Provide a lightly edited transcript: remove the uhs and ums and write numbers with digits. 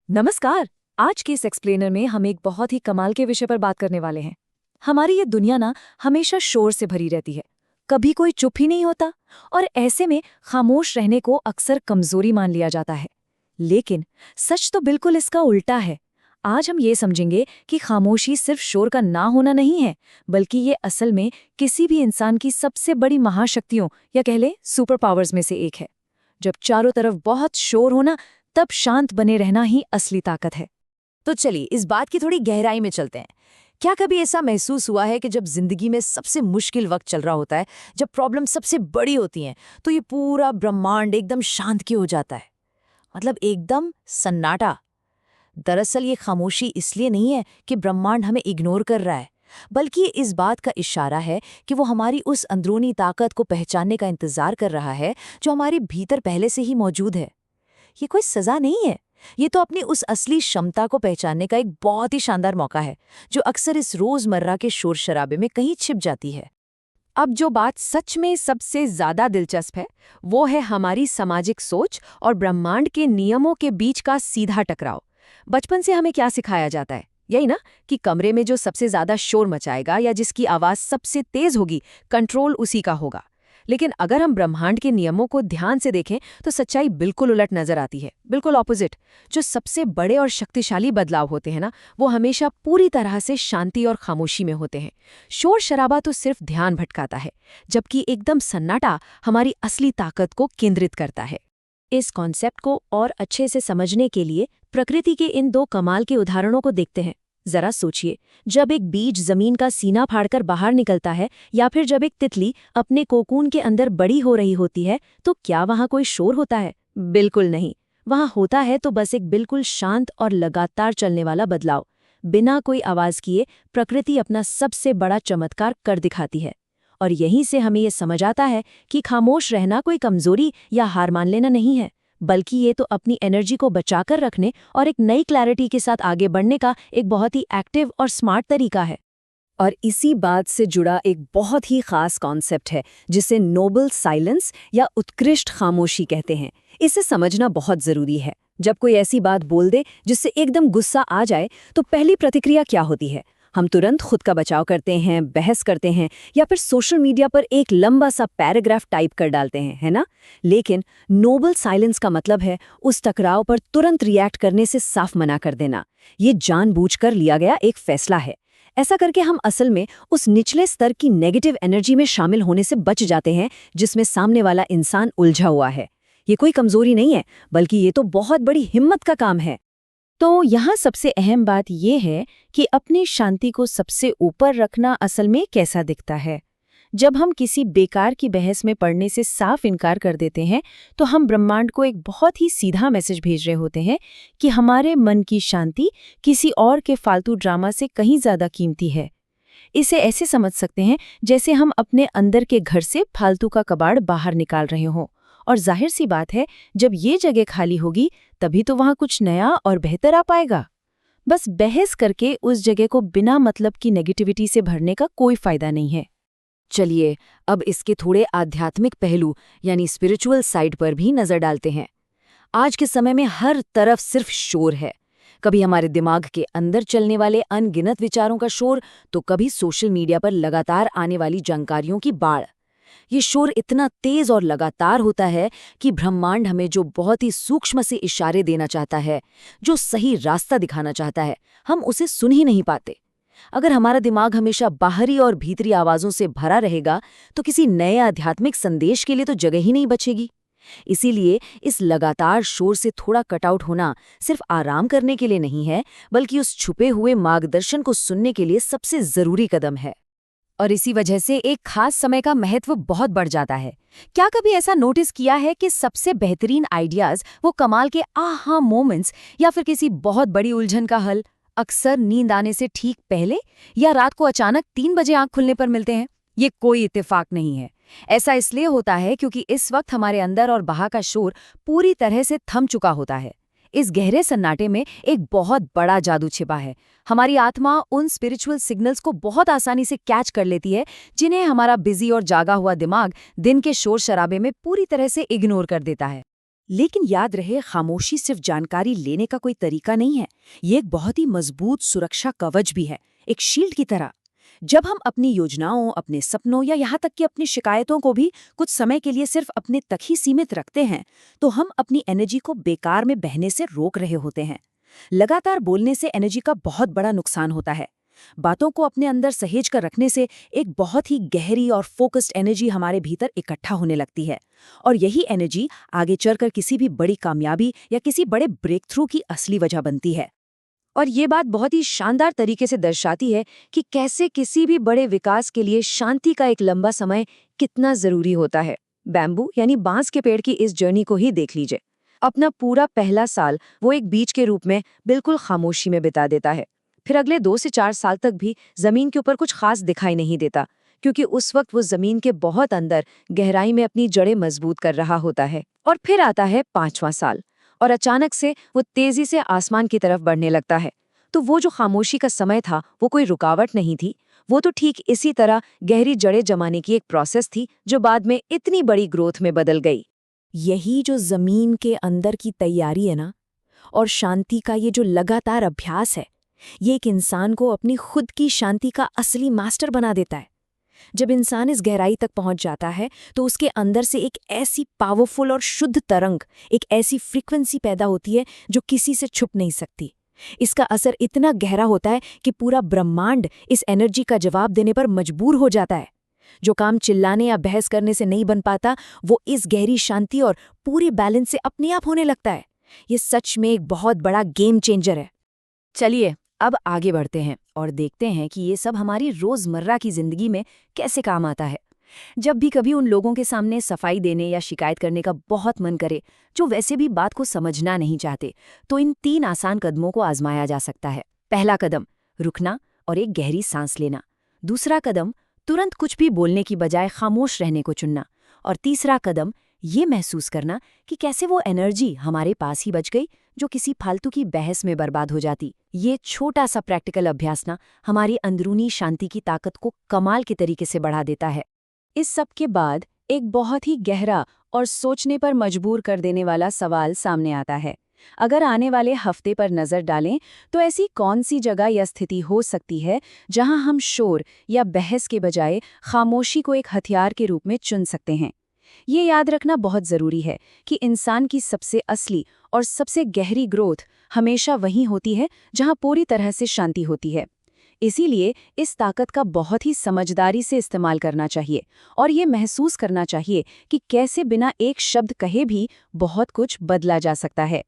नमस्कार। आज के इस एक्सप्लेनर में हम एक बहुत ही कमाल के विषय पर बात करने वाले हैं। हमारी ये दुनिया ना हमेशा शोर से भरी रहती है, कभी कोई चुप ही नहीं होता और ऐसे में खामोश रहने को अक्सर कमजोरी मान लिया जाता है। लेकिन सच तो बिल्कुल इसका उल्टा है। आज हम ये समझेंगे कि खामोशी सिर्फ शोर का ना होना नहीं है, बल्कि ये असल में किसी भी इंसान की सबसे बड़ी महाशक्तियों या कह लें सुपर पावर्स में से एक है। जब चारों तरफ बहुत शोर होना, तब शांत बने रहना ही असली ताकत है। तो चलिए इस बात की थोड़ी गहराई में चलते हैं। क्या कभी ऐसा महसूस हुआ है कि जब जिंदगी में सबसे मुश्किल वक्त चल रहा होता है, जब प्रॉब्लम सबसे बड़ी होती हैं, तो ये पूरा ब्रह्मांड एकदम शांत क्यों हो जाता है? मतलब एकदम सन्नाटा। दरअसल ये खामोशी इसलिए नहीं है कि ब्रह्मांड हमें इग्नोर कर रहा है, बल्कि ये इस बात का इशारा है कि वो हमारी उस अंदरूनी ताकत को पहचानने का इंतजार कर रहा है जो हमारे भीतर पहले से ही मौजूद है। ये कोई सजा नहीं है, ये तो अपनी उस असली क्षमता को पहचानने का एक बहुत ही शानदार मौका है, जो अक्सर इस रोजमर्रा के शोर शराबे में कहीं छिप जाती है। अब जो बात सच में सबसे ज्यादा दिलचस्प है, वो है हमारी सामाजिक सोच और ब्रह्मांड के नियमों के बीच का सीधा टकराव। बचपन से हमें क्या सिखाया जाता है? यही ना कि कमरे में जो सबसे ज्यादा शोर मचाएगा या जिसकी आवाज सबसे तेज होगी, कंट्रोल उसी का होगा। लेकिन अगर हम ब्रह्मांड के नियमों को ध्यान से देखें तो सच्चाई बिल्कुल उलट नजर आती है, बिल्कुल ऑपोजिट। जो सबसे बड़े और शक्तिशाली बदलाव होते हैं ना, वो हमेशा पूरी तरह से शांति और खामोशी में होते हैं। शोर शराबा तो सिर्फ ध्यान भटकाता है, जबकि एकदम सन्नाटा हमारी असली ताकत को केंद्रित करता है। इस कॉन्सेप्ट को और अच्छे से समझने के लिए प्रकृति के इन दो कमाल के उदाहरणों को देखते हैं। जरा सोचिए, जब एक बीज जमीन का सीना फाड़कर बाहर निकलता है या फिर जब एक तितली अपने कोकून के अंदर बड़ी हो रही होती है, तो क्या वहां कोई शोर होता है? बिल्कुल नहीं। वहां होता है तो बस एक बिल्कुल शांत और लगातार चलने वाला बदलाव। बिना कोई आवाज किए प्रकृति अपना सबसे बड़ा चमत्कार कर दिखाती है। और यहीं से हमें ये समझ आता है कि खामोश रहना कोई कमजोरी या हार मान लेना नहीं है, बल्कि ये तो अपनी एनर्जी को बचाकर रखने और एक नई क्लैरिटी के साथ आगे बढ़ने का एक बहुत ही एक्टिव और स्मार्ट तरीका है। और इसी बात से जुड़ा एक बहुत ही खास कॉन्सेप्ट है, जिसे नोबल साइलेंस या उत्कृष्ट खामोशी कहते हैं। इसे समझना बहुत जरूरी है। जब कोई ऐसी बात बोल दे जिससे एकदम गुस्सा आ जाए, तो पहली प्रतिक्रिया क्या होती है? हम तुरंत खुद का बचाव करते हैं, बहस करते हैं या फिर सोशल मीडिया पर एक लंबा सा पैराग्राफ टाइप कर डालते हैं, है ना? लेकिन नोबल साइलेंस का मतलब है उस टकराव पर तुरंत रिएक्ट करने से साफ मना कर देना। ये जानबूझकर लिया गया एक फैसला है। ऐसा करके हम असल में उस निचले स्तर की नेगेटिव एनर्जी में शामिल होने से बच जाते हैं, जिसमें सामने वाला इंसान उलझा हुआ है। ये कोई कमजोरी नहीं है, बल्कि ये तो बहुत बड़ी हिम्मत का काम है। तो यहाँ सबसे अहम बात यह है कि अपनी शांति को सबसे ऊपर रखना असल में कैसा दिखता है। जब हम किसी बेकार की बहस में पड़ने से साफ इनकार कर देते हैं, तो हम ब्रह्मांड को एक बहुत ही सीधा मैसेज भेज रहे होते हैं कि हमारे मन की शांति किसी और के फालतू ड्रामा से कहीं ज्यादा कीमती है। इसे ऐसे समझ सकते हैं जैसे हम अपने अंदर के घर से फालतू का कबाड़ बाहर निकाल रहे हों, और जाहिर सी बात है, जब ये जगह खाली होगी तभी तो वहां कुछ नया और बेहतर आ पाएगा। बस बहस करके उस जगह को बिना मतलब की नेगेटिविटी से भरने का कोई फायदा नहीं है। चलिए अब इसके थोड़े आध्यात्मिक पहलू यानी स्पिरिचुअल साइड पर भी नजर डालते हैं। आज के समय में हर तरफ सिर्फ शोर है। कभी हमारे दिमाग के अंदर चलने वाले अनगिनत विचारों का शोर, तो कभी सोशल मीडिया पर लगातार आने वाली जानकारियों की बाढ़। ये शोर इतना तेज और लगातार होता है कि ब्रह्मांड हमें जो बहुत ही सूक्ष्म से इशारे देना चाहता है, जो सही रास्ता दिखाना चाहता है, हम उसे सुन ही नहीं पाते। अगर हमारा दिमाग हमेशा बाहरी और भीतरी आवाजों से भरा रहेगा, तो किसी नए आध्यात्मिक संदेश के लिए तो जगह ही नहीं बचेगी। इसीलिए इस लगातार शोर से थोड़ा कटआउट होना सिर्फ आराम करने के लिए नहीं है, बल्कि उस छुपे हुए मार्गदर्शन को सुनने के लिए सबसे जरूरी कदम है। और इसी वजह से एक खास समय का महत्व बहुत बढ़ जाता है। क्या कभी ऐसा नोटिस किया है कि सबसे बेहतरीन आइडियाज, वो कमाल के आहा मोमेंट्स या फिर किसी बहुत बड़ी उलझन का हल अक्सर नींद आने से ठीक पहले या रात को अचानक 3 बजे आंख खुलने पर मिलते हैं? ये कोई इत्तेफाक नहीं है। ऐसा इसलिए होता है क्योंकि इस वक्त हमारे अंदर और बाहर का शोर पूरी तरह से थम चुका होता है। इस गहरे सन्नाटे में एक बहुत बड़ा जादू छिपा है। हमारी आत्मा उन स्पिरिचुअल सिग्नल्स को बहुत आसानी से कैच कर लेती है, जिन्हें हमारा बिजी और जागा हुआ दिमाग दिन के शोर शराबे में पूरी तरह से इग्नोर कर देता है। लेकिन याद रहे, खामोशी सिर्फ जानकारी लेने का कोई तरीका नहीं है। ये एक बहुत ही मजबूत सुरक्षा कवच भी है, एक शील्ड की तरह। जब हम अपनी योजनाओं, अपने सपनों या यहाँ तक कि अपनी शिकायतों को भी कुछ समय के लिए सिर्फ अपने तक ही सीमित रखते हैं, तो हम अपनी एनर्जी को बेकार में बहने से रोक रहे होते हैं। लगातार बोलने से एनर्जी का बहुत बड़ा नुकसान होता है। बातों को अपने अंदर सहेज कर रखने से एक बहुत ही गहरी और फोकस्ड एनर्जी हमारे भीतर इकट्ठा होने लगती है, और यही एनर्जी आगे चलकर किसी भी बड़ी कामयाबी या किसी बड़े ब्रेक थ्रू की असली वजह बनती है। और ये बात बहुत ही शानदार तरीके से दर्शाती है कि कैसे किसी भी बड़े विकास के लिए शांति का एक लंबा समय कितना जरूरी होता है। बैम्बू यानी बांस के पेड़ की इस जर्नी को ही देख लीजिए। अपना पूरा पहला साल वो एक बीज के रूप में बिल्कुल खामोशी में बिता देता है। फिर अगले 2 से 4 साल तक भी जमीन के ऊपर कुछ खास दिखाई नहीं देता, क्योंकि उस वक्त वो जमीन के बहुत अंदर गहराई में अपनी जड़ें मजबूत कर रहा होता है। और फिर आता है 5वां साल, और अचानक से वो तेजी से आसमान की तरफ बढ़ने लगता है। तो वो जो खामोशी का समय था, वो कोई रुकावट नहीं थी, वो तो ठीक इसी तरह गहरी जड़ें जमाने की एक प्रोसेस थी, जो बाद में इतनी बड़ी ग्रोथ में बदल गई। यही जो जमीन के अंदर की तैयारी है ना, और शांति का ये जो लगातार अभ्यास है, ये एक इंसान को अपनी खुद की शांति का असली मास्टर बना देता है। जब इंसान इस गहराई तक पहुंच जाता है, तो उसके अंदर से एक ऐसी पावरफुल और शुद्ध तरंग, एक ऐसी फ्रीक्वेंसी पैदा होती है जो किसी से छुप नहीं सकती। इसका असर इतना गहरा होता है कि पूरा ब्रह्मांड इस एनर्जी का जवाब देने पर मजबूर हो जाता है। जो काम चिल्लाने या बहस करने से नहीं बन पाता, वो इस गहरी शांति और पूरी बैलेंस से अपने आप होने लगता है। ये सच में एक बहुत बड़ा गेम चेंजर है। चलिए अब आगे बढ़ते हैं और देखते हैं कि ये सब हमारी रोजमर्रा की जिंदगी में कैसे काम आता है। जब भी कभी उन लोगों के सामने सफाई देने या शिकायत करने का बहुत मन करे, जो वैसे भी बात को समझना नहीं चाहते, तो इन 3 आसान कदमों को आजमाया जा सकता है। पहला कदम, रुकना और एक गहरी सांस लेना। दूसरा कदम, तुरंत कुछ भी बोलने की बजाय खामोश रहने को चुनना। और तीसरा कदम, ये महसूस करना कि कैसे वो एनर्जी हमारे पास ही बच गई, जो किसी फालतू की बहस में बर्बाद हो जाती। ये छोटा सा प्रैक्टिकल अभ्यास ना हमारी अंदरूनी शांति की ताकत को कमाल के तरीके से बढ़ा देता है। इस सब के बाद एक बहुत ही गहरा और सोचने पर मजबूर कर देने वाला सवाल सामने आता है। अगर आने वाले हफ्ते पर नजर डालें, तो ऐसी कौन सी जगह या स्थिति हो सकती है जहां हम शोर या बहस के बजाय खामोशी को एक हथियार के रूप में चुन सकते हैं। ये याद रखना बहुत ज़रूरी है कि इंसान की सबसे असली और सबसे गहरी ग्रोथ हमेशा वहीं होती है जहां पूरी तरह से शांति होती है। इसीलिए इस ताकत का बहुत ही समझदारी से इस्तेमाल करना चाहिए और ये महसूस करना चाहिए कि कैसे बिना एक शब्द कहे भी बहुत कुछ बदला जा सकता है।